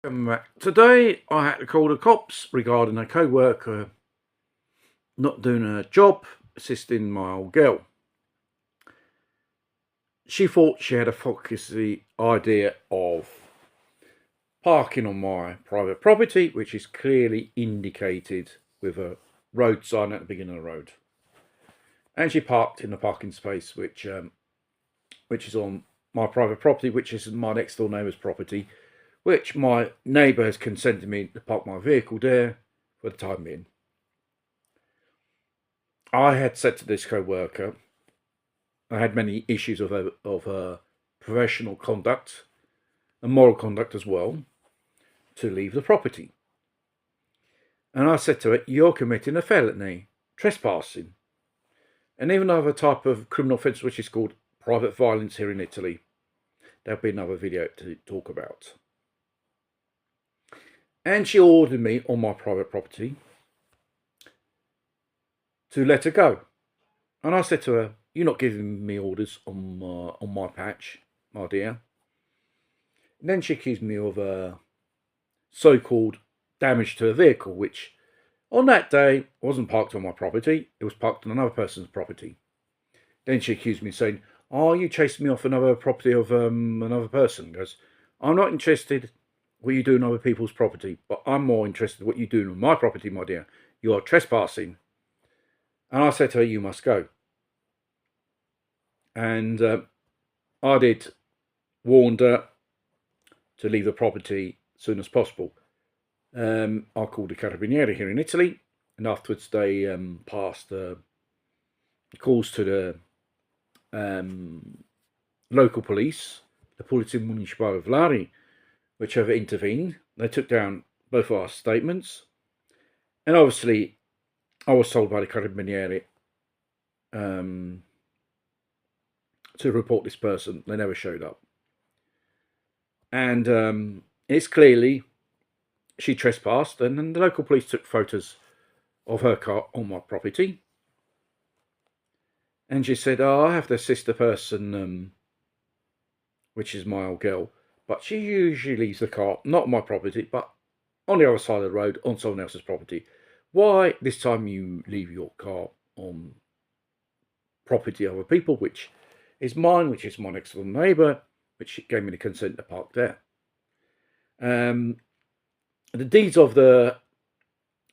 Today I had to call the cops regarding a co-worker not doing a job assisting my old girl. She thought she had a foxy idea of parking on my private property, which is clearly indicated with a road sign at the beginning of the road. And she parked in the parking space which is on my private property, which is my next door neighbour's property, which my neighbour has consented me to park my vehicle there for the time being. I had said to this co-worker, I had many issues of her professional conduct and moral conduct as well, to leave the property. And I said to her, you're committing a felony, trespassing, and even another type of criminal offence which is called private violence here in Italy. There'll be another video to talk about. And she ordered me on my private property to let her go. And I said to her, you're not giving me orders on my patch, my dear. And then she accused me of so-called damage to her vehicle, which on that day wasn't parked on my property. It was parked on another person's property. Then she accused me saying, oh, you chased me off another property of another person. Goes, I'm not interested what you do on other people's property, but I'm more interested in what you do on my property, my dear. You are trespassing. And I said to her, you must go. And I did warn her to leave the property as soon as possible. I called the Carabinieri here in Italy, and afterwards they passed calls to the local police, the Polizia Municipale of Lari, which have intervened. They took down both our statements, and obviously I was told by the Carabinieri to report this person. They never showed up. And it's clearly she trespassed, and then the local police took photos of her car on my property. And she said, oh, I have to assist the person, which is my old girl, but she usually leaves the car, not on my property, but on the other side of the road, on someone else's property. Why this time you leave your car on property of other people, which is mine, which is my next door neighbour, which gave me the consent to park there. The deeds of the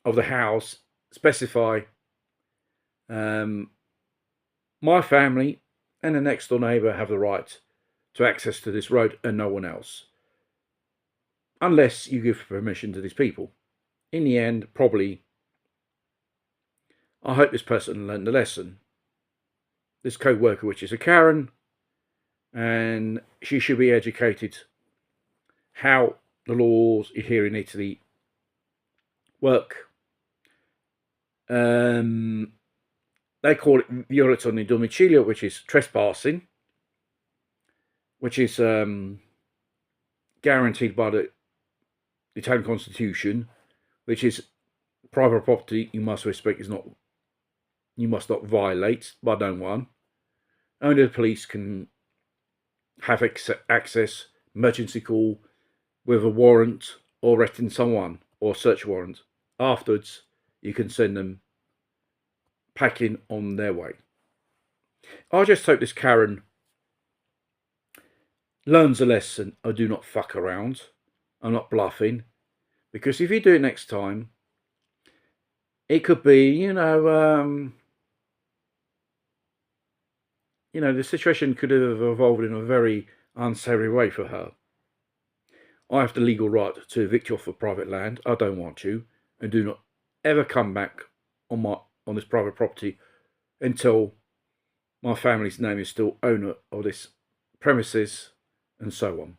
house specify my family and the next door neighbour have the right to access to this road and no one else, unless you give permission to these people. In the end, probably, I hope this person learned the lesson. This co-worker, which is a Karen, and she should be educated how the laws here in Italy work. They call it violazione di domicilio, which is trespassing, which is guaranteed by the Italian Constitution, which is private property you must respect, you must not violate by no one. Only the police can have access, emergency call, with a warrant or arresting someone or search warrant. Afterwards, you can send them packing on their way. I just hope this Karen learns a lesson. I do not fuck around. I'm not bluffing. Because if you do it next time, it could be, the situation could have evolved in a very unsavory way for her. I have the legal right to evict you off of private land. I don't want you, and do not ever come back on this private property until my family's name is still owner of this premises, and so on.